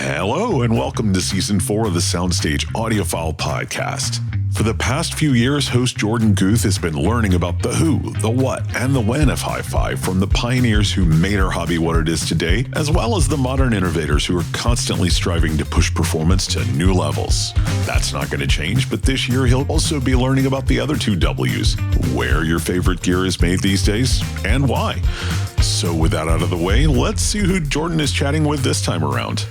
Hello and welcome to Season 4 of the SoundStage Audiophile Podcast. For the past few years, host Jorden Guth has been learning about the who, the what, and the when of hi-fi from the pioneers who made our hobby what it is today, as well as the modern innovators who are constantly striving to push performance to new levels. That's not going to change, but this year he'll also be learning about the other two W's, where your favorite gear is made these days, and why. So with that out of the way, let's see who Jorden is chatting with this time around.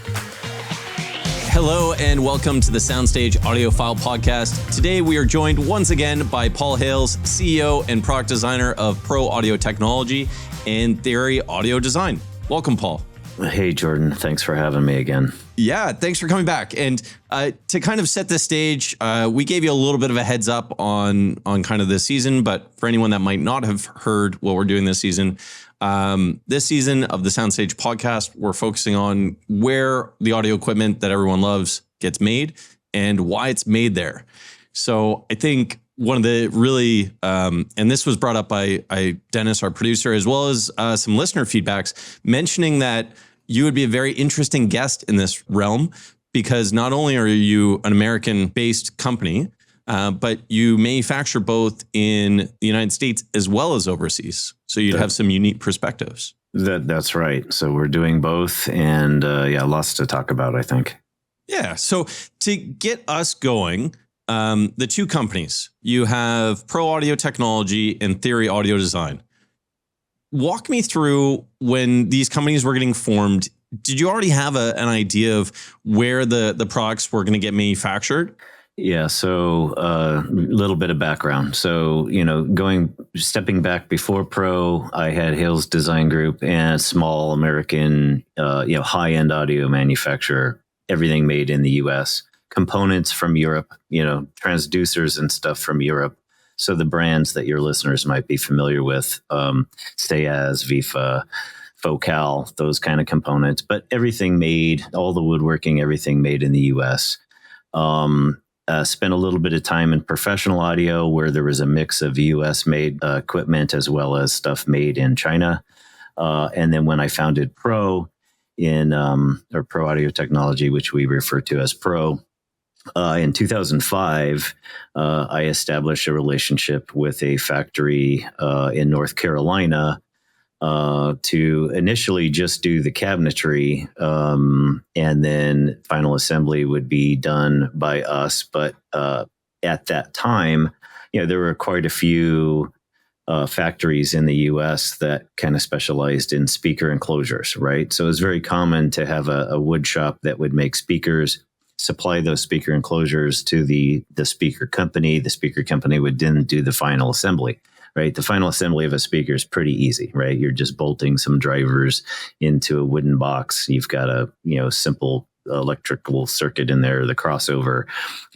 Hello and welcome to the SoundStage Audiophile Podcast. Today we are joined once again by Paul Hales, CEO and product designer of Pro Audio Technology and Theory Audio Design. Welcome, Paul. Hey, Jorden. Thanks for having me again. Yeah, thanks for coming back. And to kind of set the stage, we gave you a little bit of a heads up on kind of this season, but for anyone that might not have heard what we're doing this season of the SoundStage podcast, we're focusing on where the audio equipment that everyone loves gets made and why it's made there. So I think one of the really, and this was brought up by Dennis, our producer, as well as some listener feedbacks, mentioning that you would be a very interesting guest in this realm because not only are you an American-based company, but you manufacture both in the United States as well as overseas. So you'd have some unique perspectives. That's right. So we're doing both and lots to talk about, I think. Yeah. So to get us going, the two companies, you have Pro Audio Technology and Theory Audio Design. Walk me through when these companies were getting formed. Did you already have an idea of where the products were going to get manufactured? Yeah. So a little bit of background. So, stepping back before Pro, I had Hales Design Group and a small American, high-end audio manufacturer, everything made in the US, components from Europe, transducers and stuff from Europe. So the brands that your listeners might be familiar with, Stayaz, Vifa, Focal, those kind of components, but everything made, all the woodworking, everything made in the US. Spent a little bit of time in professional audio where there was a mix of US made equipment as well as stuff made in China. And then when I founded Pro or Pro Audio Technology, which we refer to as Pro, in 2005, I established a relationship with a factory in North Carolina to initially just do the cabinetry, and then final assembly would be done by us. But at that time, there were quite a few factories in the U.S. that kind of specialized in speaker enclosures, right? So it was very common to have a wood shop that would make speakers, supply those speaker enclosures to the speaker company. The speaker company would then do the final assembly, right? The final assembly of a speaker is pretty easy, right? You're just bolting some drivers into a wooden box. You've got a, simple electrical circuit in there, the crossover,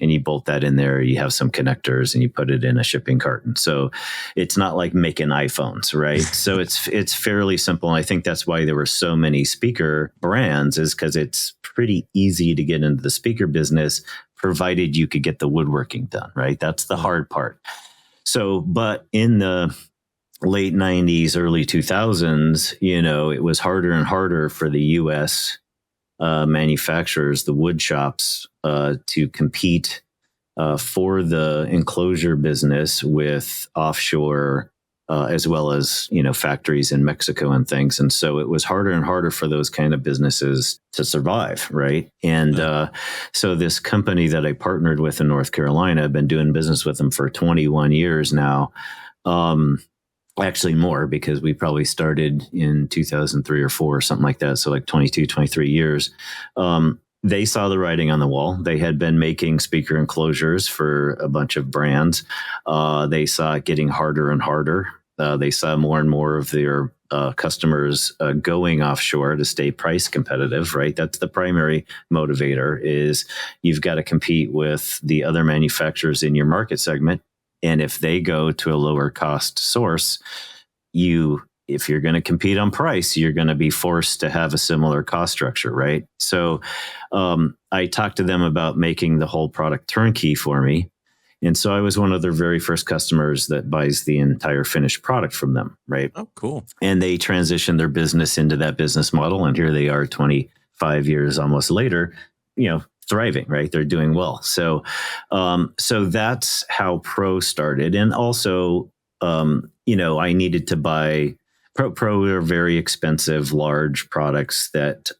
and you bolt that in there. You have some connectors and you put it in a shipping carton. So it's not like making iPhones, right? So it's fairly simple. And I think that's why there were so many speaker brands, is because it's pretty easy to get into the speaker business, provided you could get the woodworking done, right? That's the hard part. So, but in the late 90s, early 2000s, it was harder and harder for the U.S. Manufacturers, the wood shops, to compete for the enclosure business with offshore, as well as, factories in Mexico and things. And so it was harder and harder for those kind of businesses to survive, right? And so this company that I partnered with in North Carolina, I've been doing business with them for 21 years now. Actually more, because we probably started in 2003 or 4 or something like that. So like 22, 23 years. They saw the writing on the wall. They had been making speaker enclosures for a bunch of brands. They saw it getting harder and harder. They saw more and more of their customers going offshore to stay price competitive, right? That's the primary motivator, is you've got to compete with the other manufacturers in your market segment. And if they go to a lower cost source, if you're going to compete on price, you're going to be forced to have a similar cost structure, right? So I talked to them about making the whole product turnkey for me. And so I was one of their very first customers that buys the entire finished product from them, right? Oh, cool. And they transitioned their business into that business model. And here they are 20, 5 years almost later, thriving, right? They're doing well. So that's how Pro started. And also, I needed to buy Pro are very expensive, large products that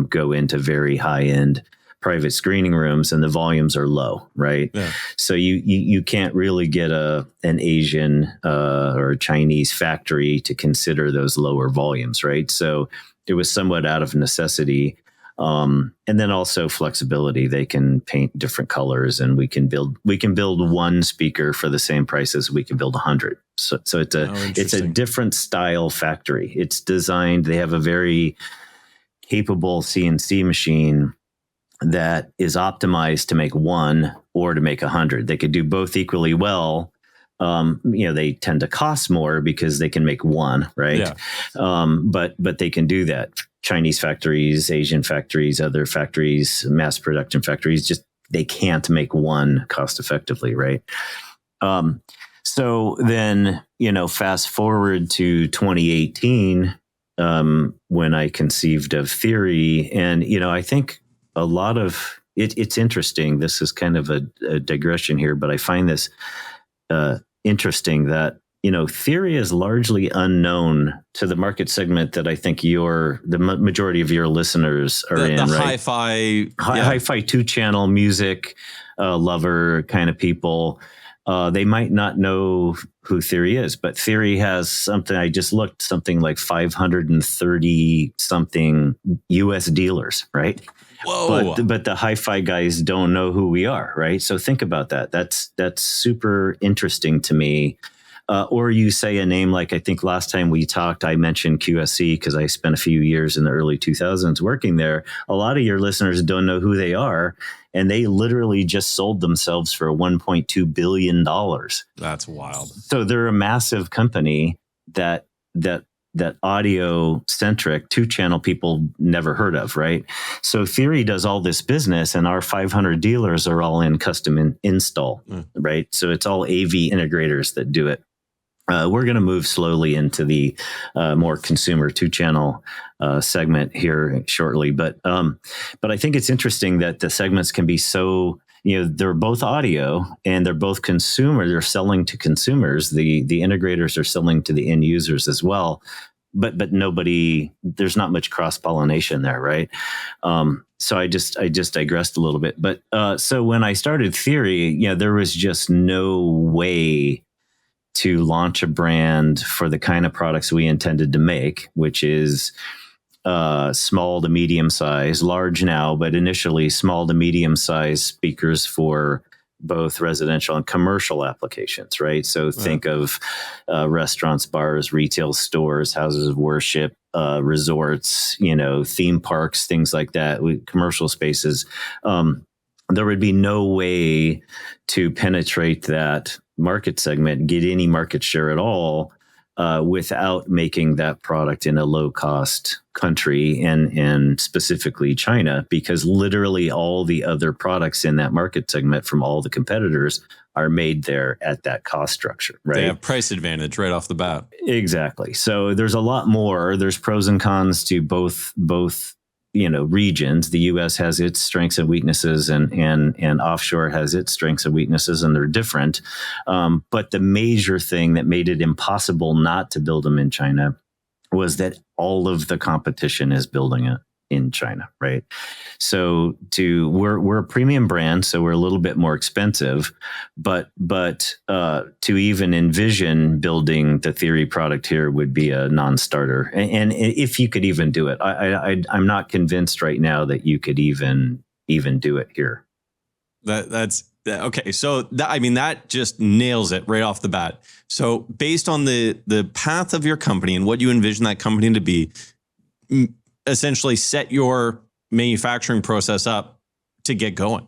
go into very high end private screening rooms, and the volumes are low, right? Yeah. So you can't really get an Asian or a Chinese factory to consider those lower volumes, right? So it was somewhat out of necessity. And then also flexibility. They can paint different colors, and we can build one speaker for the same price as we can build 100. So it's a different style factory. It's designed. They have a very capable CNC machine that is optimized to make one or to make 100. They could do both equally well. They tend to cost more because they can make one, right? Yeah. But they can do that. Chinese factories, Asian factories, other factories, mass production factories, just they can't make one cost effectively, right? So then, fast forward to 2018, when I conceived of Theory, and I think a lot of it's interesting. This is kind of a digression here, but I find this interesting that Theory is largely unknown to the market segment that I think the majority of your listeners are in, right? Hi-fi 2-channel music lover kind of people. They might not know who Theory is, but Theory has something. I just looked, something like 530 something US dealers, right? Whoa! But the hi-fi guys don't know who we are, right? So think about that. That's super interesting to me. Or you say a name like, I think last time we talked, I mentioned QSC because I spent a few years in the early 2000s working there. A lot of your listeners don't know who they are, and they literally just sold themselves for $1.2 billion. That's wild. So they're a massive company that audio centric 2-channel people never heard of, right? So Theory does all this business, and our 500 dealers are all in custom install, right? So it's all AV integrators that do it. We're going to move slowly into the more consumer 2-channel segment here shortly, but I think it's interesting that the segments can be so. They're both audio and they're both consumer. They're selling to consumers. The integrators are selling to the end users as well. But there's not much cross-pollination there, right? So I just digressed a little bit. But so when I started Theory, there was just no way to launch a brand for the kind of products we intended to make, which is small to medium size, large now, but initially small to medium size speakers for both residential and commercial applications, right? So think of restaurants, bars, retail stores, houses of worship, resorts, theme parks, things like that, commercial spaces. There would be no way to penetrate that market segment, get any market share at all, without making that product in a low-cost country and specifically China, because literally all the other products in that market segment from all the competitors are made there at that cost structure, right? They have price advantage right off the bat. Exactly. So there's a lot more. There's pros and cons to both regions. The U.S. has its strengths and weaknesses, and offshore has its strengths and weaknesses, and they're different. But the major thing that made it impossible not to build them in China was that all of the competition is building it in China, right? So we're a premium brand, so we're a little bit more expensive, but to even envision building the Theory product here would be a non-starter. And if you could even do it, I'm not convinced right now that you could even do it here. That's okay. So that just nails it right off the bat. So based on the path of your company and what you envision that company to be, essentially set your manufacturing process up to get going.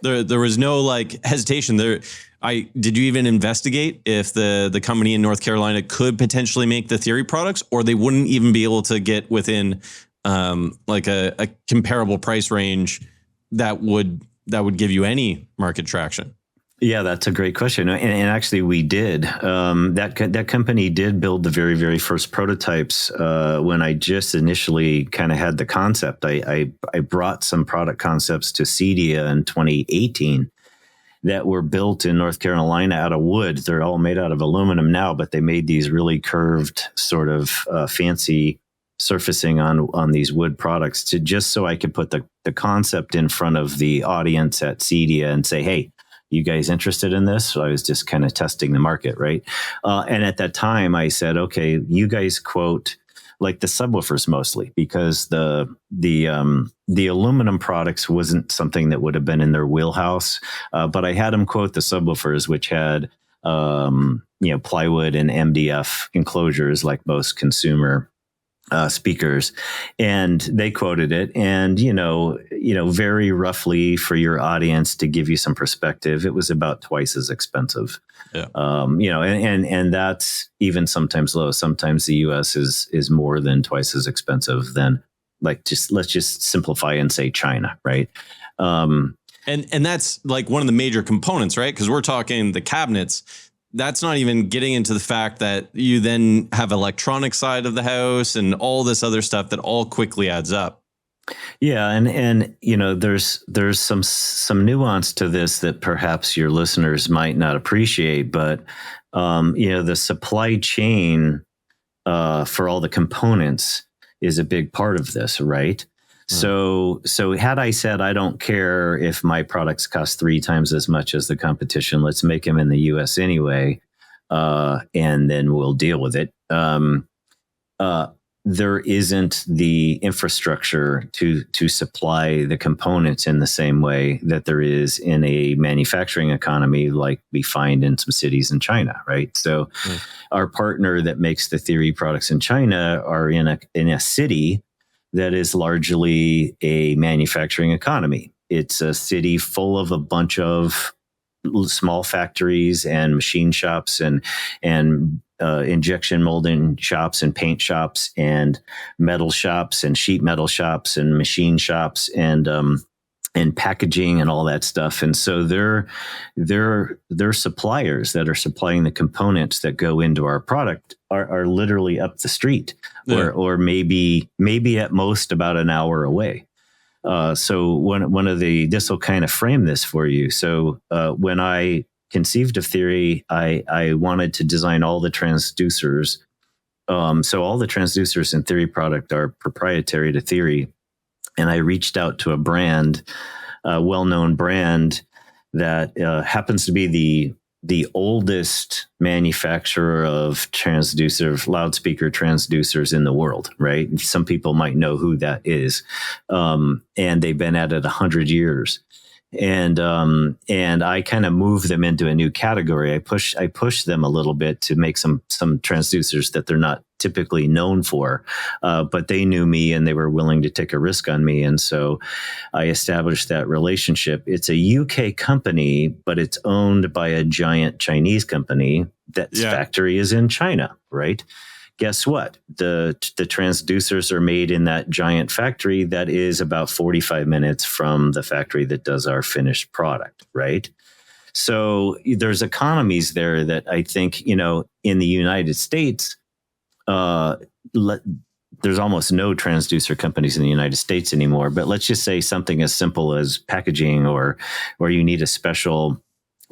There was no hesitation there. Did you even investigate if the company in North Carolina could potentially make the Theory products, or they wouldn't even be able to get within a comparable price range that would give you any market traction? Yeah, that's a great question. And actually we did. That company did build the very, very first prototypes when I just initially kind of had the concept. I brought some product concepts to CEDIA in 2018 that were built in North Carolina out of wood. They're all made out of aluminum now, but they made these really curved sort of fancy surfacing on these wood products to just so I could put the concept in front of the audience at CEDIA and say, hey, you guys interested in this? So I was just kind of testing the market, right? And at that time I said, okay, you guys quote like the subwoofers mostly, because the aluminum products wasn't something that would have been in their wheelhouse. But I had them quote the subwoofers, which had plywood and MDF enclosures like most consumer speakers, and they quoted it. And very roughly for your audience to give you some perspective, it was about twice as expensive. Yeah. And that's even sometimes low. Sometimes the U.S. is more than twice as expensive than let's just simplify and say China, right? And that's like one of the major components, right? Because we're talking the cabinets. That's not even getting into the fact that you then have electronic side of the house and all this other stuff that all quickly adds up. Yeah. And there's some nuance to this that perhaps your listeners might not appreciate, but, the supply chain, for all the components is a big part of this, right? So had I said, I don't care if my products cost 3 times as much as the competition, let's make them in the US anyway, and then we'll deal with it. There isn't the infrastructure to supply the components in the same way that there is in a manufacturing economy like we find in some cities in China, right? So our partner that makes the theory products in China are in a city that is largely a manufacturing economy. It's a city full of a bunch of small factories and machine shops and injection molding shops and paint shops and metal shops and sheet metal shops and machine shops and packaging and all that stuff. And so they're suppliers that are supplying the components that go into our product are literally up the street, or maybe at most about an hour away. So this will kind of frame this for you. So when I conceived of theory, I wanted to design all the transducers. So all the transducers in theory product are proprietary to theory. And I reached out to a brand, a well-known brand that happens to be the oldest manufacturer of loudspeaker transducers in the world, right? Some people might know who that is. And they've been at it 100 years. And I kind of moved them into a new category. I pushed them a little bit to make some transducers that they're not typically known for, but they knew me and they were willing to take a risk on me. And so I established that relationship. It's a UK company, but it's owned by a giant Chinese company that's factory is in China, right? Guess what? The transducers are made in that giant factory that is about 45 minutes from the factory that does our finished product, right? So there's economies there that I think, in the United States, there's almost no transducer companies in the United States anymore. But let's just say something as simple as packaging or you need a special,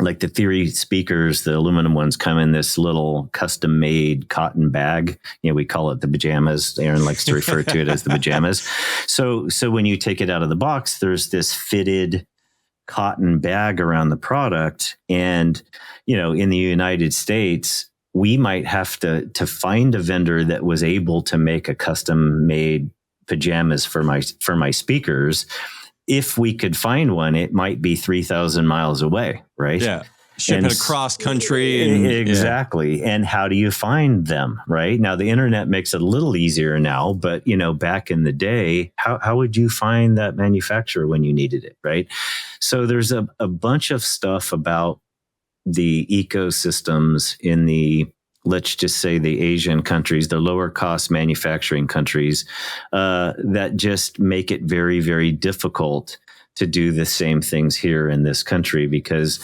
like the theory speakers, the aluminum ones come in this little custom made cotton bag. We call it the pajamas. Aaron likes to refer to it as the pajamas. So when you take it out of the box, there's this fitted cotton bag around the product. And, in the United States, we might have to find a vendor that was able to make a custom made pajamas for my speakers. If we could find one, it might be 3,000 miles away, right? Yeah. Ship it across country. Exactly. And how do you find them, right? Now, the internet makes it a little easier now, but, back in the day, how would you find that manufacturer when you needed it, right? So there's a bunch of stuff about the ecosystems in let's just say the Asian countries, the lower cost manufacturing countries, that just make it very, very difficult to do the same things here in this country because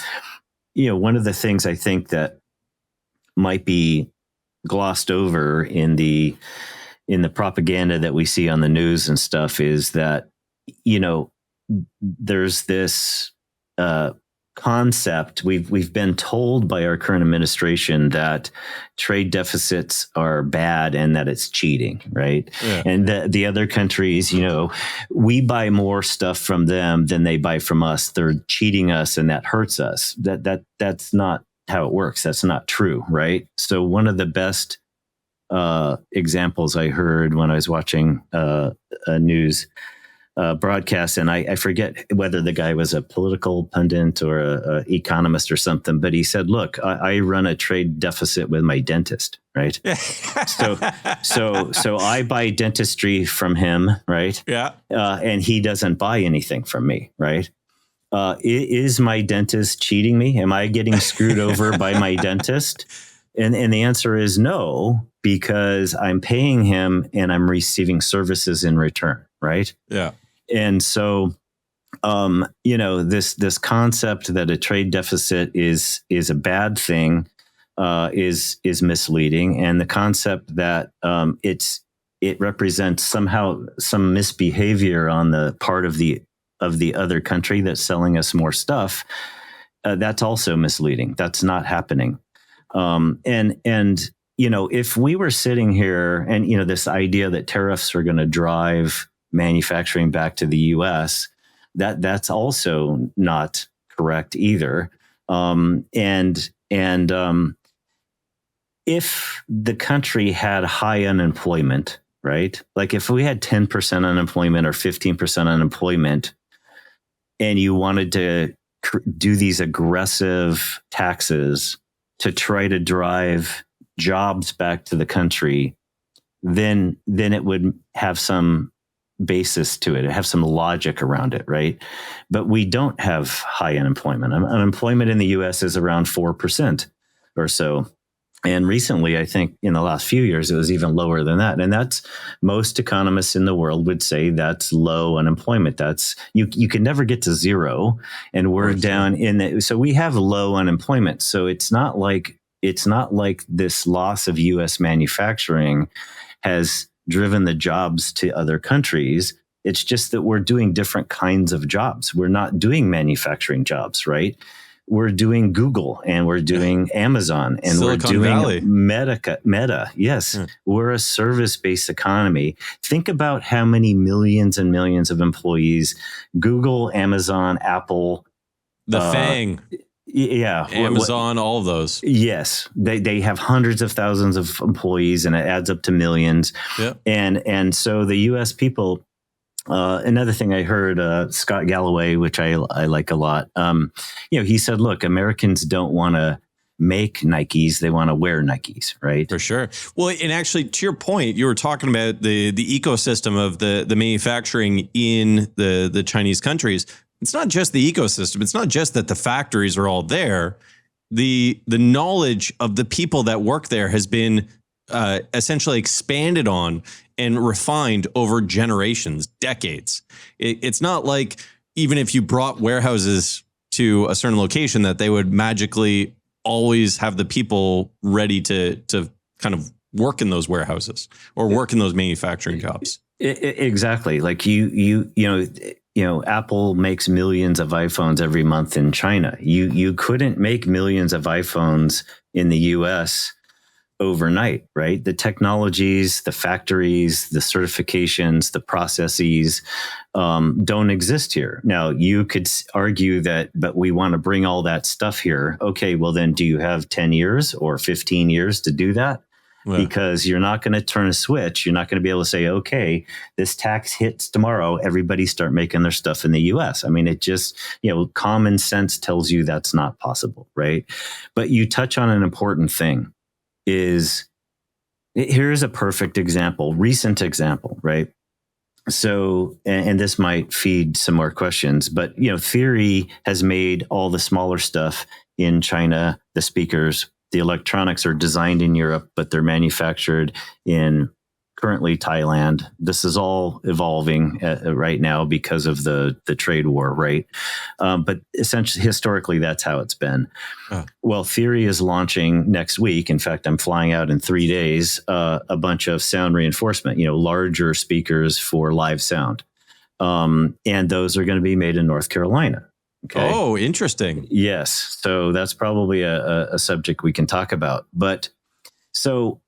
one of the things I think that might be glossed over in the propaganda that we see on the news and stuff is that, there's this concept. We've been told by our current administration that trade deficits are bad and that it's cheating, right? Yeah. And the other countries, we buy more stuff from them than they buy from us. They're cheating us, and that hurts us. That's not how it works. That's not true, right? So one of the best examples I heard when I was watching a news broadcast, and I forget whether the guy was a political pundit or a economist or something, but he said, "Look, I run a trade deficit with my dentist, right? so I buy dentistry from him, right? Yeah, and he doesn't buy anything from me, right? Is my dentist cheating me? Am I getting screwed over by my dentist?" And the answer is no, because I'm paying him and I'm receiving services in return, right? Yeah. And so, this concept that a trade deficit is a bad thing is misleading, and the concept that it represents somehow some misbehavior on the part of the other country that's selling us more stuff, that's also misleading. That's not happening. If we were sitting here and, this idea that tariffs are going to drive manufacturing back to the U.S., that's also not correct either. If the country had high unemployment, right? Like if we had 10% unemployment or 15% unemployment, and you wanted to do these aggressive taxes to try to drive jobs back to the country, then it would have some basis to it. It have some logic around it, right? But we don't have high unemployment. Unemployment in the U.S. is around 4% or so. And recently, I think in the last few years, it was even lower than that. And that's, most economists in the world would say that's low unemployment. That's, you can never get to zero. And we're down so we have low unemployment. So it's not like this loss of U.S. manufacturing has driven the jobs to other countries. It's just that we're doing different kinds of jobs. We're not doing manufacturing jobs, right? We're doing Google and we're doing Amazon and Silicon we're doing Valley. Meta. Yes. We're a service-based economy. Think about how many millions and millions of employees Google, Amazon, Apple, the FANG. Yeah. Amazon, all of those. Yes. They have hundreds of thousands of employees and it adds up to millions. Yep. And so the US people, another thing I heard, Scott Galloway, which I like a lot, he said, look, Americans don't want to make Nikes. They want to wear Nikes, right? For sure. Well, and actually, to your point, you were talking about the ecosystem of the manufacturing in the Chinese countries. It's not just the ecosystem. It's not just that the factories are all there. The knowledge of the people that work there has been essentially expanded on and refined over generations, decades. It's not like even if you brought warehouses to a certain location that they would magically always have the people ready to kind of work in those warehouses or work in those manufacturing jobs. Exactly. Like you know, Apple makes millions of iPhones every month in China. You couldn't make millions of iPhones in the US overnight, right? The technologies, the factories, the certifications, the processes don't exist here. Now, you could argue that, but we want to bring all that stuff here. Okay, well then do you have 10 years or 15 years to do that? Yeah. Because you're not going to turn a switch. You're not going to be able to say, okay, this tax hits tomorrow. Everybody start making their stuff in the US. I mean, it just, common sense tells you that's not possible, right? But you touch on an important thing. Here's a perfect example, recent example, right? So, and this might feed some more questions, but, theory has made all the smaller stuff in China, the speakers, the electronics are designed in Europe, but they're manufactured in currently Thailand. This is all evolving right now because of the trade war, right? But essentially, historically, that's how it's been. Well, Theory is launching next week. In fact, I'm flying out in 3 days, a bunch of sound reinforcement, larger speakers for live sound. And those are going to be made in North Carolina. Okay. Oh, interesting. Yes. So that's probably a subject we can talk about. But so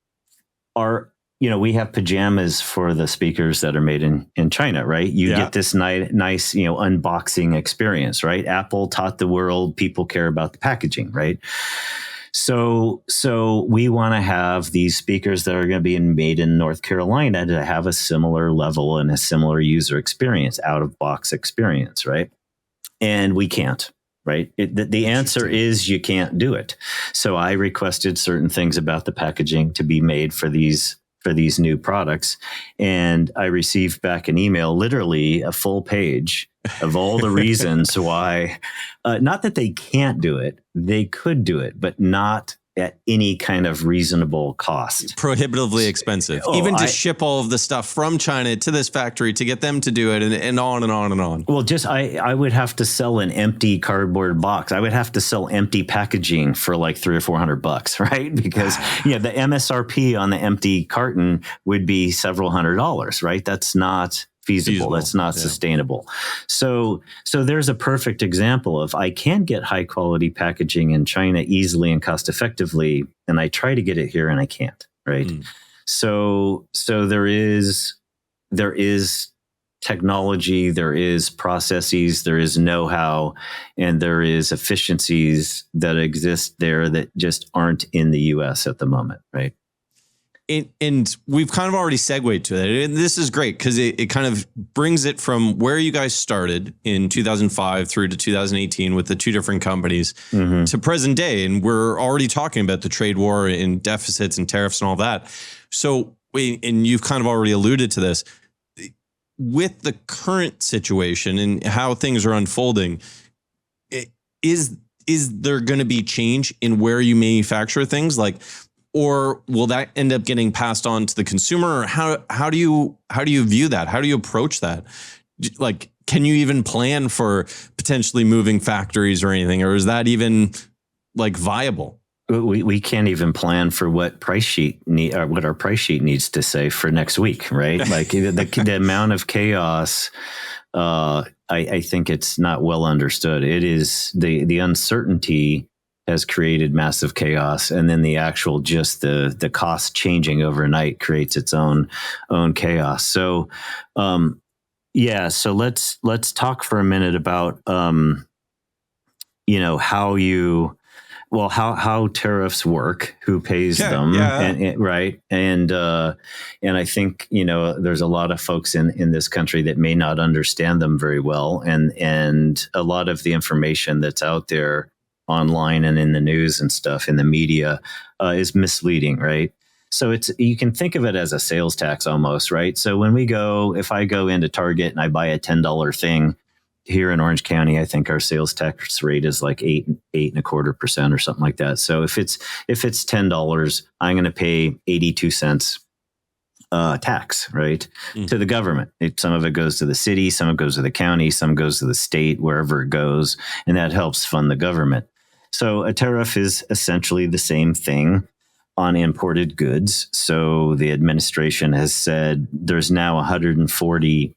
we have pajamas for the speakers that are made in China, right? You get this nice, unboxing experience, right? Apple taught the world people care about the packaging, right? So we want to have these speakers that are going to be made in North Carolina to have a similar level and a similar user experience, out of box experience, right? And we can't, right? The answer is you can't do it. So I requested certain things about the packaging to be made for these new products. And I received back an email, literally a full page of all the reasons why, not that they can't do it, they could do it, but not at any kind of reasonable cost. Prohibitively expensive. Even to ship all of the stuff from China to this factory to get them to do it, and on and on and on. Well, I would have to sell an empty cardboard box. I would have to sell empty packaging for like $300 or $400, right? Because the MSRP on the empty carton would be several $100s, right? That's not feasible. That's not sustainable. So there's a perfect example of I can get high quality packaging in China easily and cost effectively, and I try to get it here and I can't, right? So there is technology, there is processes, there is know-how, and there is efficiencies that exist there that just aren't in the US at the moment, right? And we've kind of already segued to it. And this is great because it kind of brings it from where you guys started in 2005 through to 2018 with the two different companies to present day. And we're already talking about the trade war and deficits and tariffs and all that. So, and you've kind of already alluded to this. With the current situation and how things are unfolding, is there going to be change in where you manufacture things? Or will that end up getting passed on to the consumer? Or how do you view that? How do you approach that? Can you even plan for potentially moving factories or anything? Or is that even viable? We can't even plan for what what our price sheet needs to say for next week, right? The amount of chaos, I think it's not well understood. It is the uncertainty has created massive chaos, and then the actual the cost changing overnight creates its own chaos. So, so let's talk for a minute about how tariffs work, who pays them, right? And I think there's a lot of folks in this country that may not understand them very well, and a lot of the information that's out there online and in the news and stuff in the media is misleading, right? So you can think of it as a sales tax almost, right? So if I go into Target and I buy a $10 thing here in Orange County, I think our sales tax rate is like 8.25% or something like that. So if it's $10, I'm going to pay 82 cents tax, right, to the government. Some of it goes to the city, some of it goes to the county, some goes to the state, wherever it goes, and that helps fund the government. So a tariff is essentially the same thing on imported goods. So the administration has said there's now 145,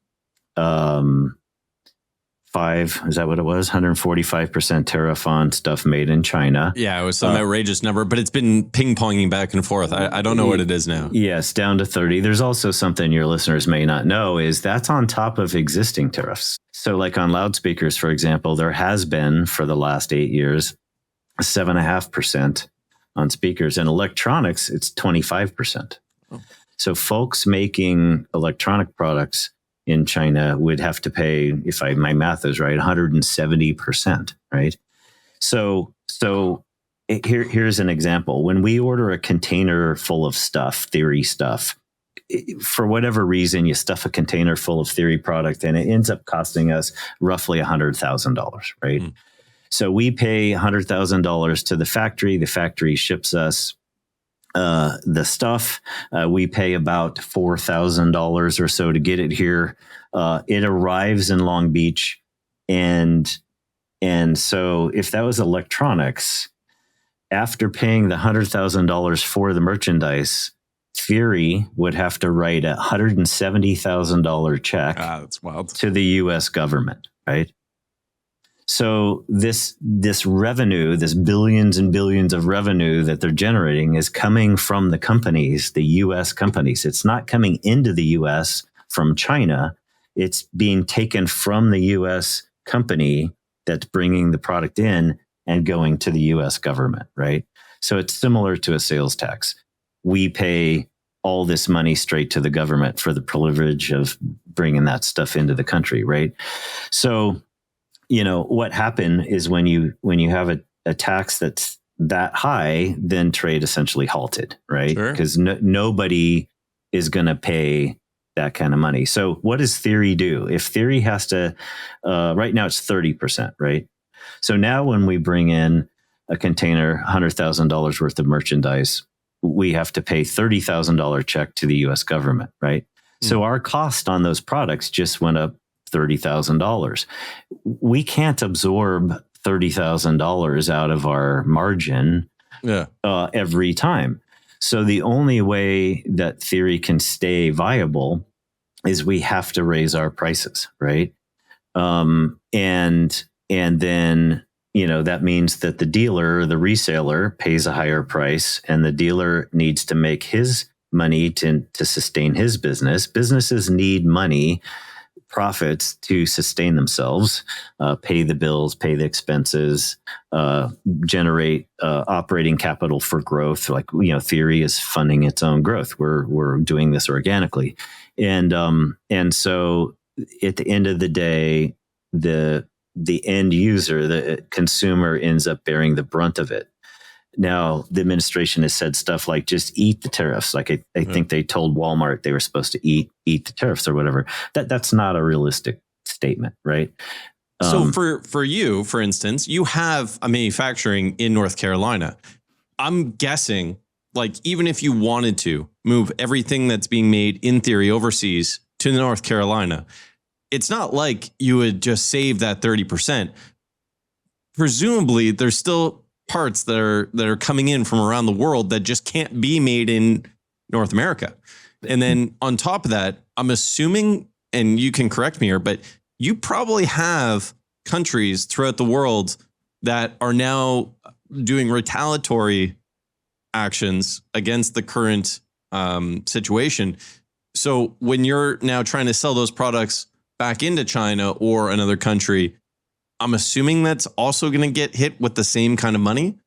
is that what it was? 145% tariff on stuff made in China. Yeah, it was some outrageous number, but it's been ping-ponging back and forth. I don't know what it is now. Yes, down to 30. There's also something your listeners may not know is that's on top of existing tariffs. So like on loudspeakers, for example, there has been for the last 8 years, 7.5% on speakers. And electronics, it's 25%. Oh. So folks making electronic products in China would have to pay, if my math is right, 170%, right? So here's an example. When we order a container full of stuff, theory stuff, for whatever reason, you stuff a container full of theory product and it ends up costing us roughly $100,000, right? Mm. So we pay $100,000 to the factory. The factory ships us the stuff. We pay about $4,000 or so to get it here. It arrives in Long Beach, and so if that was electronics, after paying the $100,000 for the merchandise, Theory would have to write a $170,000 check that's wild. to the U.S. government, right? So this revenue, this billions and billions of revenue that they're generating is coming from the companies, the U.S. companies. It's not coming into the U.S. from China. It's being taken from the U.S. company that's bringing the product in and going to the U.S. government, right? So it's similar to a sales tax. We pay all this money straight to the government for the privilege of bringing that stuff into the country, right? So, what happened is when you have a tax that's that high, then trade essentially halted, right? Because nobody is going to pay that kind of money. So what does Theory do? If Theory has to, right now it's 30%, right? So now when we bring in a container, $100,000 worth of merchandise, we have to pay $30,000 check to the US government, right? So our cost on those products just went up $30,000. We can't absorb $30,000 out of our margin every time. So the only way that Theory can stay viable is we have to raise our prices, right? And then, that means that the dealer or the reseller pays a higher price, and the dealer needs to make his money to sustain his business. Businesses need money, profits to sustain themselves, pay the bills, pay the expenses, generate operating capital for growth. Like, Theory is funding its own growth. We're doing this organically. And so at the end of the day, the end user, the consumer, ends up bearing the brunt of it. Now, the administration has said stuff like, just eat the tariffs. Like I think they told Walmart they were supposed to eat the tariffs or whatever. That's not a realistic statement, right? So for you, for instance, you have a manufacturing in North Carolina. I'm guessing, like, even if you wanted to move everything that's being made in Theory overseas to North Carolina, it's not like you would just save that 30%. Presumably, there's still parts that are coming in from around the world that just can't be made in North America. And then on top of that, I'm assuming, and you can correct me here, but you probably have countries throughout the world that are now doing retaliatory actions against the current situation. So when you're now trying to sell those products back into China or another country, I'm assuming that's also going to get hit with the same kind of money,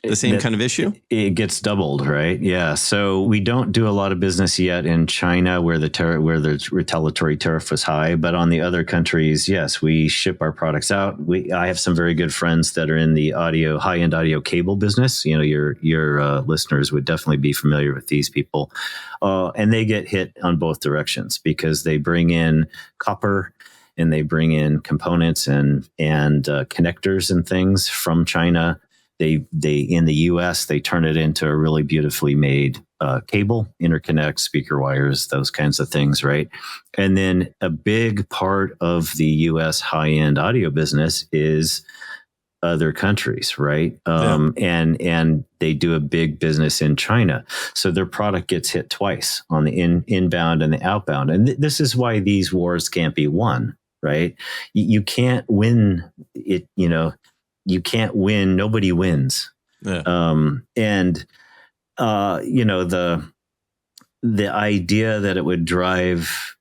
the same kind of issue. It gets doubled, right? Yeah. So we don't do a lot of business yet in China where the retaliatory tariff was high, but on the other countries, yes, we ship our products out. I have some very good friends that are in the high-end audio cable business. Your listeners would definitely be familiar with these people, and they get hit on both directions because they bring in copper and they bring in components and connectors and things from China. They in the U.S. they turn it into a really beautifully made cable, interconnect, speaker wires, those kinds of things, right? And then a big part of the U.S. high-end audio business is other countries, right? And they do a big business in China, so their product gets hit twice on the inbound and the outbound. And this is why these wars can't be won, right? You can't win it. You can't win. Nobody wins. Yeah. The idea that it would drive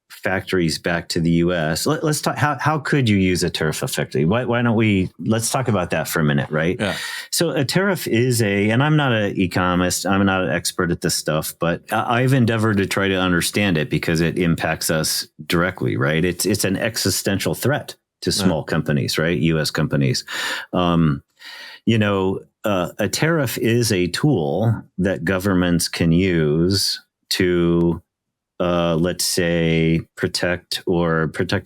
factories back to the U.S. Let's talk. How could you use a tariff effectively? Why don't we? Let's talk about that for a minute, right? Yeah. So a tariff is and I'm not an economist. I'm not an expert at this stuff, but I've endeavored to try to understand it because it impacts us directly, right? It's an existential threat to small companies, right? U.S. companies. A tariff is a tool that governments can use to, let's say, protect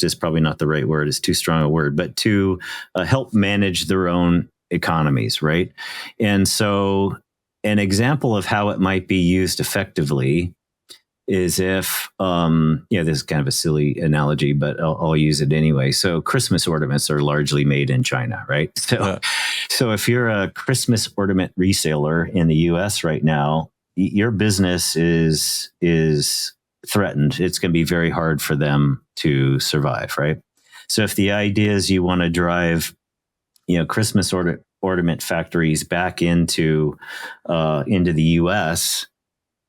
is probably not the right word. It's too strong a word, but to help manage their own economies, right? And so an example of how it might be used effectively is if, this is kind of a silly analogy, but I'll use it anyway. So Christmas ornaments are largely made in China, right? So if you're a Christmas ornament reseller in the US right now, your business is threatened. It's going to be very hard for them to survive, right? So if the idea is you want to drive, Christmas ornament factories back into the US,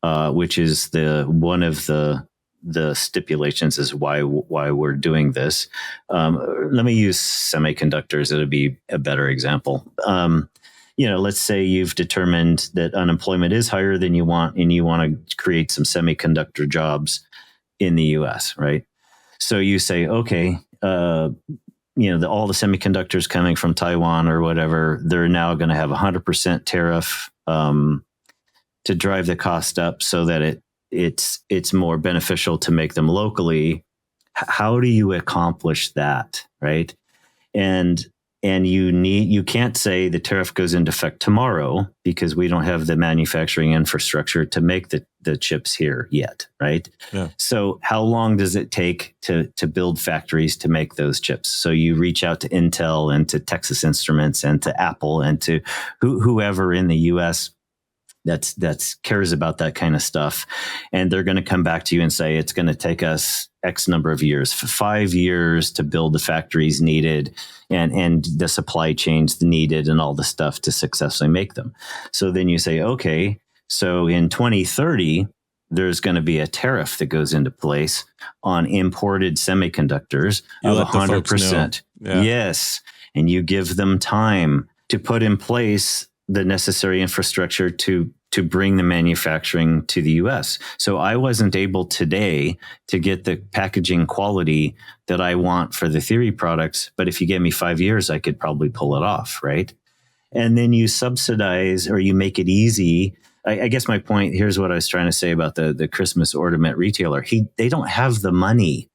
which is one of the stipulations is why we're doing this. Let me use semiconductors. It'll be a better example. Let's say you've determined that unemployment is higher than you want, and you want to create some semiconductor jobs in the US, right? So you say, okay, all the semiconductors coming from Taiwan or whatever, they're now going to have 100% tariff to drive the cost up so that it's more beneficial to make them locally. How do you accomplish that, right? And you can't say the tariff goes into effect tomorrow because we don't have the manufacturing infrastructure to make the chips here yet, right? Yeah. So how long does it take to build factories to make those chips? So you reach out to Intel and to Texas Instruments and to Apple and to whoever in the US that's cares about that kind of stuff. And they're going to come back to you and say, it's going to take us X number of years, 5 years to build the factories needed and the supply chains needed and all the stuff to successfully make them. So then you say, okay, so in 2030, there's going to be a tariff that goes into place on imported semiconductors of 100%. Yeah. Yes. And you give them time to put in place the necessary infrastructure to bring the manufacturing to the US. So I wasn't able today to get the packaging quality that I want for the theory products, but if you gave me 5 years, I could probably pull it off, right? And then you subsidize or you make it easy. I guess my point, here's what I was trying to say about the Christmas ornament retailer. They don't have the money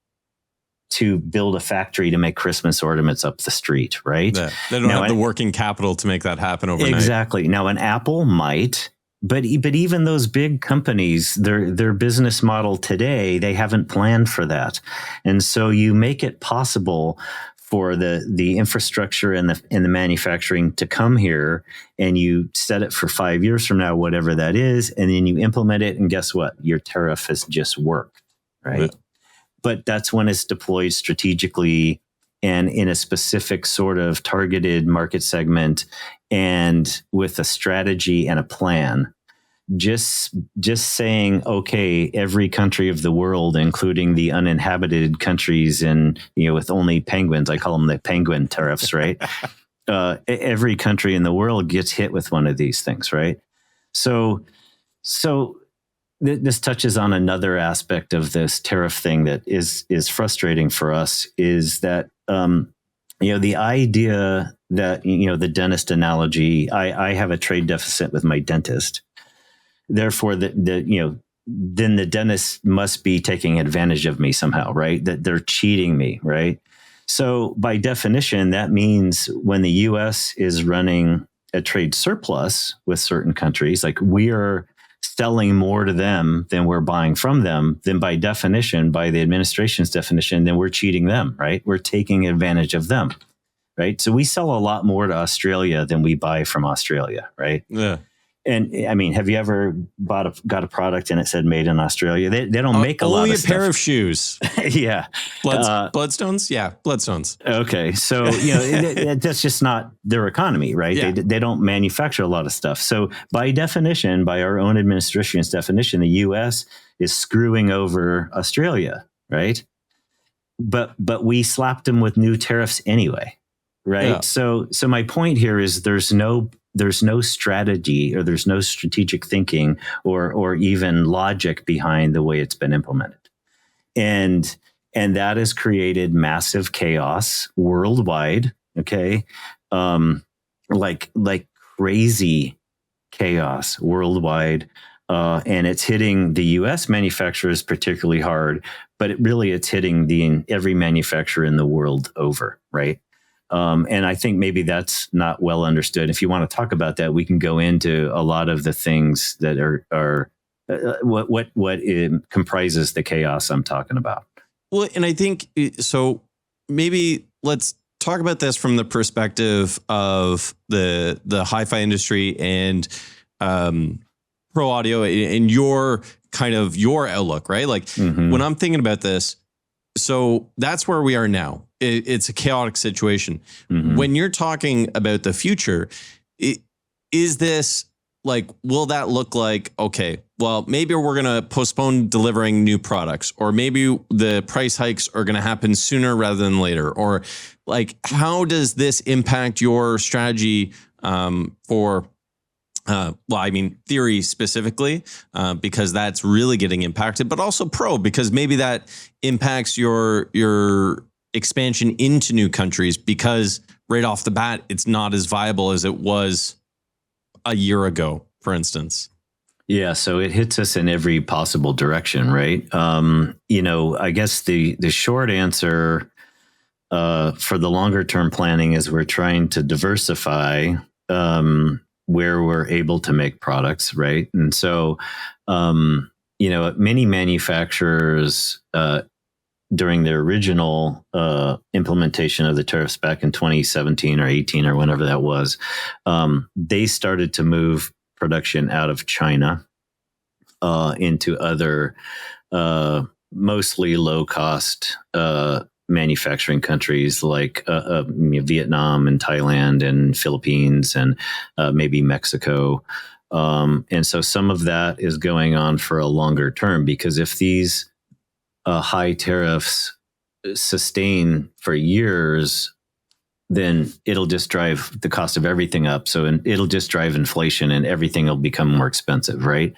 to build a factory to make Christmas ornaments up the street, right? Yeah. They don't have the working capital to make that happen overnight. Exactly. Now, an Apple might, but even those big companies, their business model today, they haven't planned for that. And so you make it possible for the infrastructure and the manufacturing to come here, and you set it for 5 years from now, whatever that is, and then you implement it, and guess what? Your tariff has just worked, right? Yeah. But that's when it's deployed strategically and in a specific sort of targeted market segment and with a strategy and a plan. Just saying, okay, every country of the world, including the uninhabited countries and, with only penguins, I call them the penguin tariffs, right? Every country in the world gets hit with one of these things, right? So this touches on another aspect of this tariff thing that is frustrating for us, is that, the idea that, the dentist analogy, I have a trade deficit with my dentist. Therefore, then the dentist must be taking advantage of me somehow, right? That they're cheating me, right? So by definition, that means when the U.S. is running a trade surplus with certain countries, like we are selling more to them than we're buying from them, then by definition, by the administration's definition, then we're cheating them, right? We're taking advantage of them, right? So we sell a lot more to Australia than we buy from Australia, right? Yeah. And I mean, have you ever got a product and it said made in Australia? They don't make a lot of only a stuff. Pair of shoes. Yeah. Bloodstones? Yeah, bloodstones. Okay. So, that's just not their economy, right? Yeah. They don't manufacture a lot of stuff. So by definition, by our own administration's definition, the U.S. is screwing over Australia, right? But we slapped them with new tariffs anyway, right? Yeah. So my point here is there's no strategy, or there's no strategic thinking or even logic behind the way it's been implemented. And that has created massive chaos worldwide. Okay. Like crazy chaos worldwide. And it's hitting the US manufacturers particularly hard, but it's hitting every manufacturer in the world over, right? And I think maybe that's not well understood. If you want to talk about that, we can go into a lot of the things that are what comprises the chaos I'm talking about. Well, and I think so. Maybe let's talk about this from the perspective of the hi-fi industry and pro audio and your outlook, right? Like when I'm thinking about this, so that's where we are now. It's a chaotic situation. When you're talking about the future, is this like, will that look like, okay, well, maybe we're going to postpone delivering new products, or maybe the price hikes are going to happen sooner rather than later, or like, how does this impact your strategy for theory specifically, because that's really getting impacted, but also pro, because maybe that impacts your expansion into new countries, because right off the bat, it's not as viable as it was a year ago, for instance. Yeah, so it hits us in every possible direction, right? I guess the short answer for the longer term planning is we're trying to diversify where we're able to make products, right? And so, many manufacturers during their original implementation of the tariffs back in 2017 or 18 or whenever that was, they started to move production out of China into other mostly low-cost manufacturing countries like Vietnam and Thailand and Philippines and maybe Mexico. And so some of that is going on for a longer term, because if these high tariffs sustain for years, then it'll just drive the cost of everything up. So it'll just drive inflation and everything will become more expensive, right?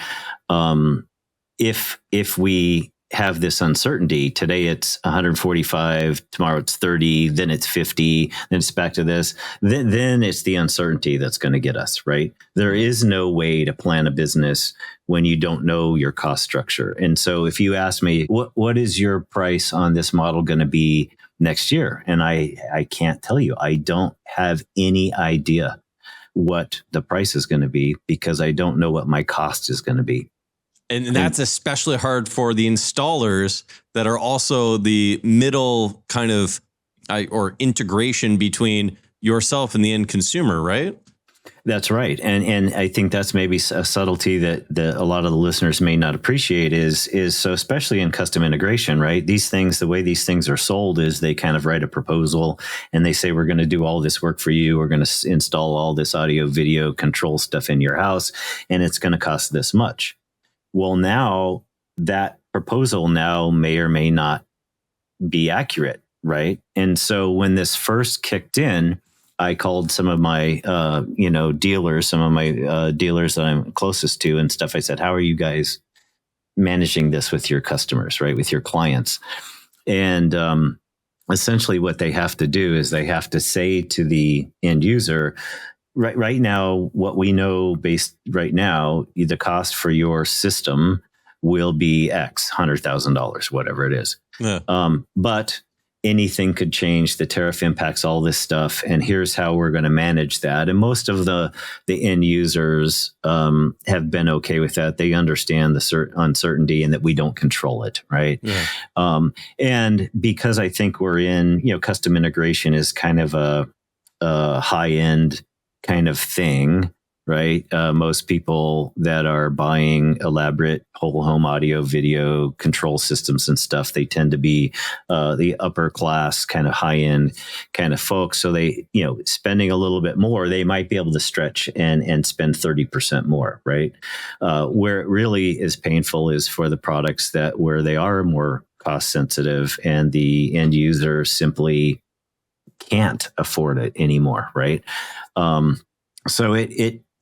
If we have this uncertainty, today it's 145, tomorrow it's 30, then it's 50, then it's back to this, then it's the uncertainty that's going to get us, right? There is no way to plan a business when you don't know your cost structure. And so if you ask me, what is your price on this model going to be next year? And I can't tell you. I don't have any idea what the price is going to be, because I don't know what my cost is going to be. And that's especially hard for the installers that are also the middle kind of or integration between yourself and the end consumer, right? That's right. And I think that's maybe a subtlety that a lot of the listeners may not appreciate is so, especially in custom integration, right? These things, the way these things are sold is they kind of write a proposal and they say, we're going to do all this work for you. We're going to install all this audio, video control stuff in your house, and it's going to cost this much. Well, now that proposal may or may not be accurate, right? And so when this first kicked in, I called some of my, dealers, some of my dealers that I'm closest to and stuff. I said, how are you guys managing this with your customers, right? With your clients? And essentially what they have to do is they have to say to the end user, right now, what we know based right now, the cost for your system will be X, $100,000, whatever it is. Yeah. But anything could change. The tariff impacts all this stuff, and here's how we're going to manage that. And most of the end users have been okay with that. They understand the uncertainty and that we don't control it, right? Yeah. And because I think we're in, custom integration is kind of a high end kind of thing, right? Most people that are buying elaborate whole home audio, video control systems and stuff, they tend to be the upper class kind of high end kind of folks. So they, spending a little bit more, they might be able to stretch and spend 30% more, right? Where it really is painful is for the products where they are more cost sensitive and the end user simply can't afford it anymore, right? So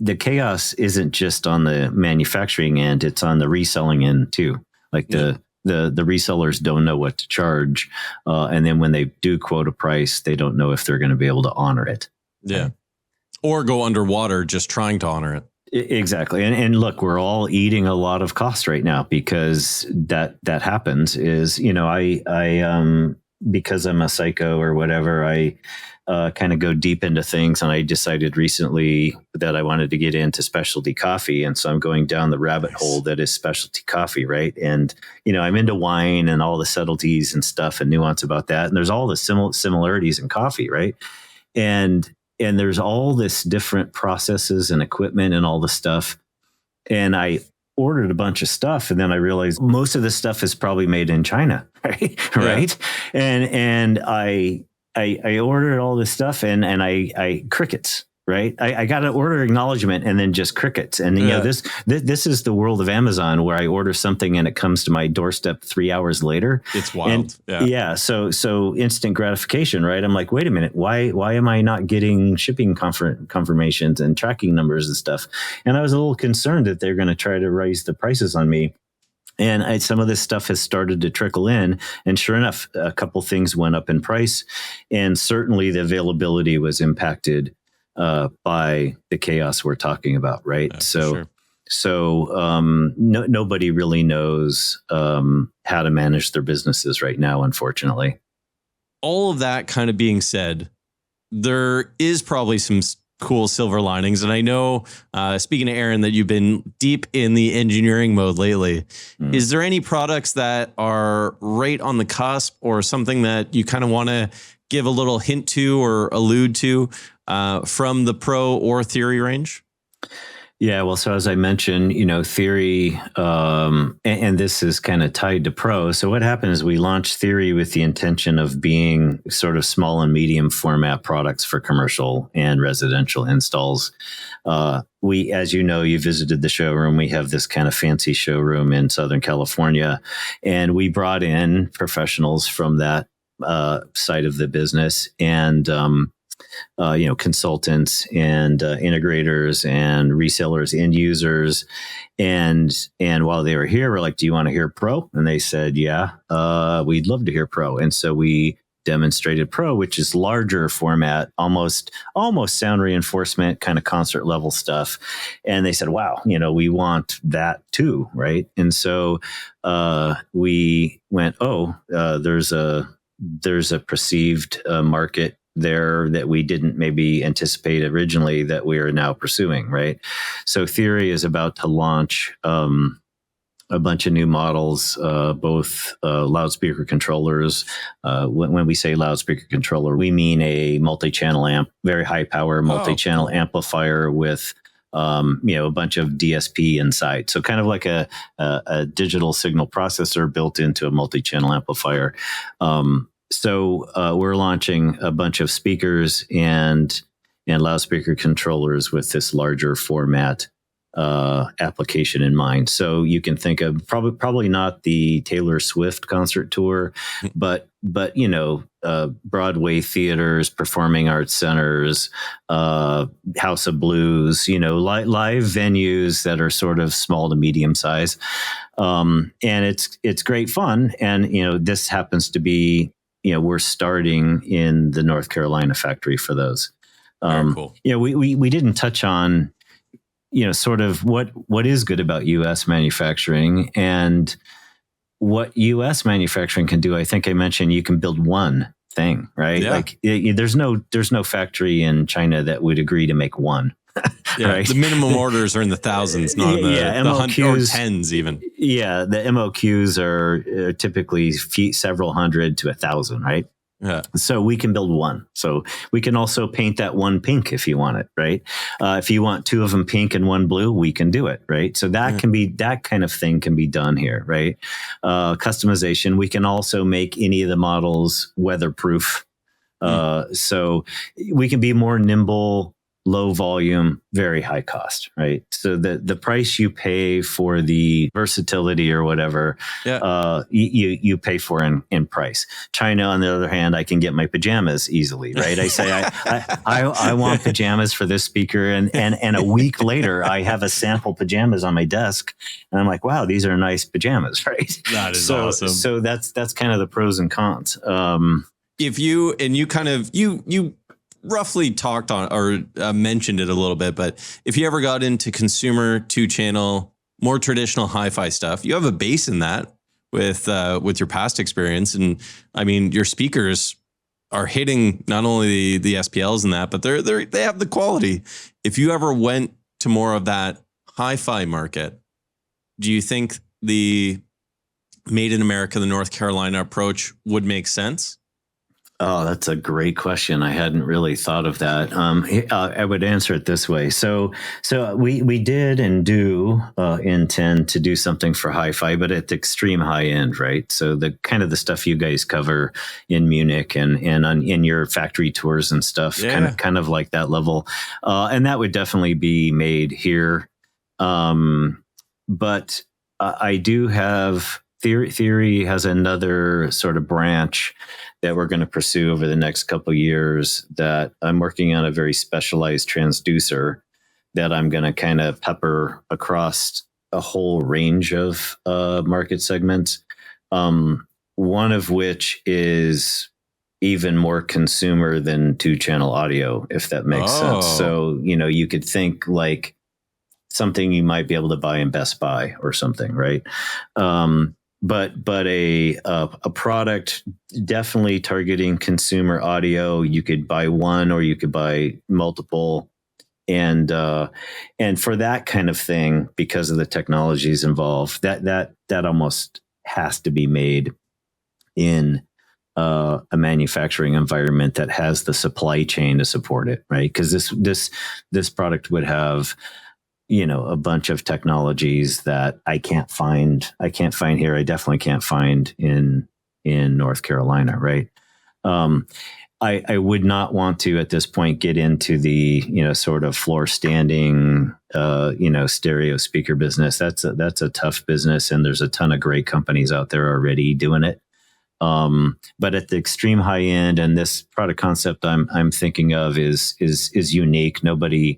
the chaos isn't just on the manufacturing end; it's on the reselling end too. Like the resellers don't know what to charge, and then when they do quote a price, they don't know if they're going to be able to honor it. Yeah, or go underwater just trying to honor it. Exactly. And look, we're all eating a lot of cost right now because that happens is, because I'm a psycho or whatever, I kind of go deep into things. And I decided recently that I wanted to get into specialty coffee. And so I'm going down the rabbit hole that is specialty coffee, right? And, I'm into wine and all the subtleties and stuff and nuance about that. And there's all the similarities in coffee, right? And there's all this different processes and equipment and all the stuff. And I ordered a bunch of stuff, and then I realized most of this stuff is probably made in China, right? Yeah. Right. And I ordered all this stuff, and I crickets, right? I got an order acknowledgement and then just crickets. And this is the world of Amazon, where I order something and it comes to my doorstep 3 hours later. It's wild. And so instant gratification, right? I'm like, wait a minute, why am I not getting shipping confirmations and tracking numbers and stuff? And I was a little concerned that they're going to try to raise the prices on me. And some of this stuff has started to trickle in. And sure enough, a couple things went up in price. And certainly the availability was impacted by the chaos we're talking about, right? Yeah, Nobody really knows how to manage their businesses right now, unfortunately. All of that kind of being said, there is probably some cool silver linings. And I know, speaking to Aaron, that you've been deep in the engineering mode lately. Is there any products that are right on the cusp, or something that you kind of want to give a little hint to or allude to from the Pro or Theory range? Yeah, well, so as I mentioned, Theory, and this is kind of tied to Pro. So what happened is we launched Theory with the intention of being sort of small and medium format products for commercial and residential installs. We, as you visited the showroom. We have this kind of fancy showroom in Southern California, and we brought in professionals from that side of the business, and consultants and integrators and resellers, end users. And while they were here, we're like, do you want to hear Pro? And they said, yeah, we'd love to hear Pro. And so we demonstrated Pro, which is larger format, almost sound reinforcement, kind of concert level stuff. And they said, wow, we want that too, right? And so we went, there's a perceived market there that we didn't maybe anticipate originally that we are now pursuing, right? So Theory is about to launch a bunch of new models, both loudspeaker controllers. When we say loudspeaker controller, we mean a multi-channel amp, very high power multi-channel amplifier with a bunch of DSP inside. So kind of like a digital signal processor built into a multi-channel amplifier. So we're launching a bunch of speakers and loudspeaker controllers with this larger format application in mind. So you can think of probably not the Taylor Swift concert tour, but Broadway theaters, performing arts centers, House of Blues, live venues that are sort of small to medium size. And it's great fun. And, this happens to be, we're starting in the North Carolina factory for those. Very cool. We didn't touch on, sort of what is good about U.S. manufacturing and what U.S. manufacturing can do. I think I mentioned you can build one thing, right? Yeah. Like there's no factory in China that would agree to make one. Yeah, right? The minimum orders are in the thousands, not in the MOQs, or tens even. Yeah, the MOQs are typically several hundred to 1,000, right? Yeah. So we can build one. So we can also paint that one pink if you want it, right? If you want two of them pink and one blue, we can do it, right? So that can be, that kind of thing can be done here, right? Customization. We can also make any of the models weatherproof. So we can be more nimble, low volume, very high cost, right? So the price you pay for the versatility or whatever, you pay for in price. China, on the other hand, I can get my pajamas easily, right? I say I want pajamas for this speaker, and a week later I have a sample pajamas on my desk, and I'm like, wow, these are nice pajamas, right? That is awesome. So that's kind of the pros and cons. If you roughly talked on or mentioned it a little bit, but if you ever got into consumer 2-channel, more traditional hi-fi stuff, you have a base in that. with your past experience. And I mean, your speakers are hitting not only the SPLs and that, but they have the quality. If you ever went to more of that hi-fi market, do you think the Made in America, the North Carolina approach would make sense? Oh, that's a great question. I hadn't really thought of that. I would answer it this way. So we did and do intend to do something for hi-fi, but at the extreme high end, right? So the kind of the stuff you guys cover in Munich and in your factory tours and stuff, kind of like that level, and that would definitely be made here. But I do have Theory has another sort of branch that we're going to pursue over the next couple of years, that I'm working on a very specialized transducer that I'm going to kind of pepper across a whole range of market segments. One of which is even more consumer than 2-channel audio, if that makes sense. So, you could think like something you might be able to buy in Best Buy or something, right? But a product definitely targeting consumer audio. You could buy one or you could buy multiple, and for that kind of thing, because of the technologies involved, that almost has to be made in a manufacturing environment that has the supply chain to support it, right? Because this product would have a bunch of technologies that I can't find here. I definitely can't find in North Carolina. Right. I would not want to at this point get into the, sort of floor standing, stereo speaker business. That's a tough business. And there's a ton of great companies out there already doing it. But at the extreme high end, and this product concept I'm thinking of is unique. Nobody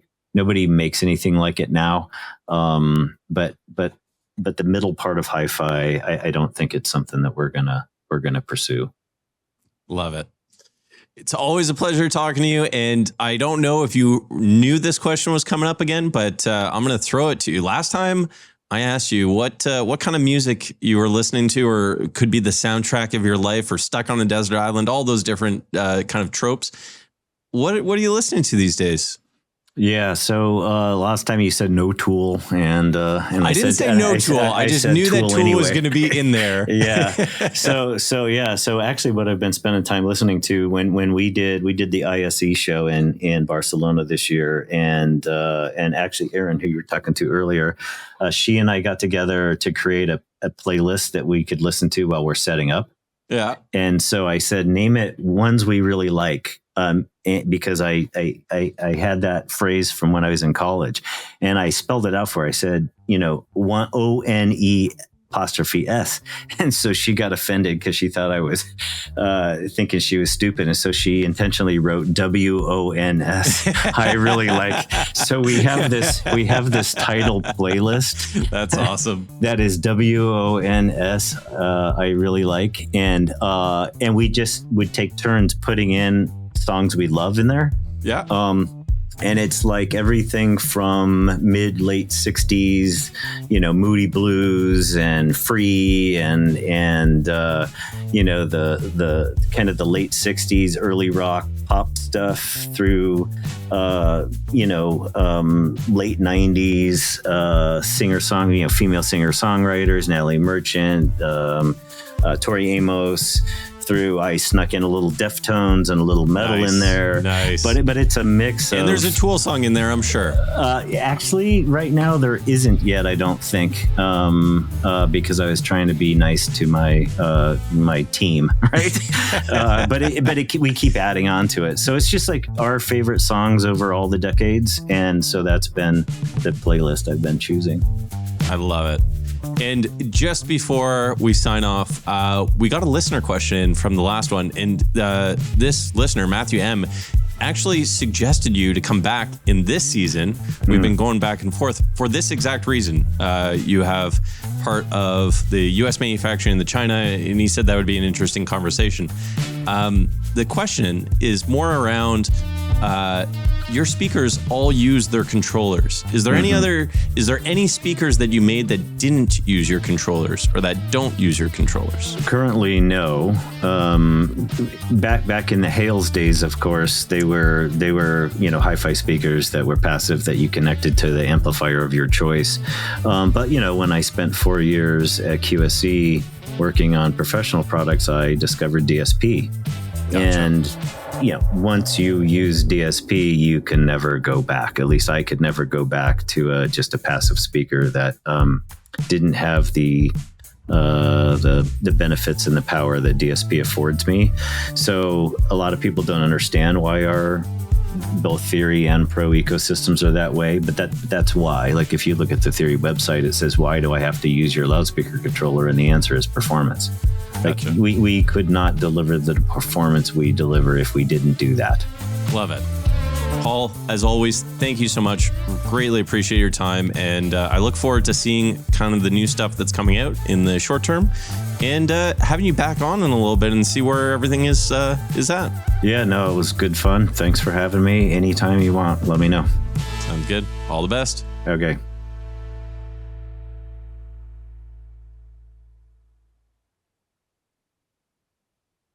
makes anything like it now. But the middle part of hi-fi, I don't think it's something that we're gonna pursue. Love it. It's always a pleasure talking to you. And I don't know if you knew this question was coming up again, but I'm going to throw it to you. Last time I asked you what kind of music you were listening to, or could be the soundtrack of your life, or Stuck on a Desert Island, all those different kind of tropes. What are you listening to these days? Yeah. So last time you said no Tool, and I didn't say no Tool. I just knew that Tool was going to be in there. Yeah. So actually, what I've been spending time listening to when we did the ISE show in Barcelona this year, and actually Erin, who you were talking to earlier, she and I got together to create a playlist that we could listen to while we're setting up. Yeah. And so I said, name it ones we really like. Because I had that phrase from when I was in college, and I spelled it out for her. I said, one ONE''S. And so she got offended because she thought I was thinking she was stupid. And so she intentionally wrote WONS. I really like. So we have this title playlist. That's awesome. That is WONS. I really like. And we just would take turns putting in songs we love in there. Yeah. And it's like everything from late 60s, Moody Blues and Free and the kind of the late 60s, early rock pop stuff through, late 90s, female singer-songwriters, Natalie Merchant, Tori Amos, through. I snuck in a little Deftones and a little metal in there. Nice. But it's a mix. And there's a Tool song in there, I'm sure. Actually, right now there isn't yet, I don't think, because I was trying to be nice to my team, right? We keep adding on to it. So it's just like our favorite songs over all the decades. And so that's been the playlist I've been choosing. I love it. And just before we sign off, we got a listener question from the last one. And this listener, Matthew M., actually suggested you to come back in this season. We've been going back and forth for this exact reason. You have part of the U.S. manufacturing in the China, and he said that would be an interesting conversation. The question is more around your speakers all use their controllers. Is there is there any speakers that you made that didn't use your controllers or that don't use your controllers? Currently, no. Back in the Hales days, of course, they were hi-fi speakers that were passive that you connected to the amplifier of your choice. But when I spent 4 years at QSC working on professional products, I discovered DSP. Gotcha. And once you use DSP, you can never go back. At least I could never go back to just a passive speaker that didn't have the benefits and the power that DSP affords me. So a lot of people don't understand why our both Theory and Pro ecosystems are that way, but that's why. Like if you look at the Theory website, it says, why do I have to use your loudspeaker controller? And the answer is performance. Gotcha. Like we could not deliver the performance we deliver if we didn't do that. Love it. Paul, as always, thank you so much. Greatly appreciate your time. And I look forward to seeing kind of the new stuff that's coming out in the short term and having you back on in a little bit and see where everything is at. Yeah, no, it was good fun. Thanks for having me. Anytime you want, let me know. Sounds good. All the best. Okay.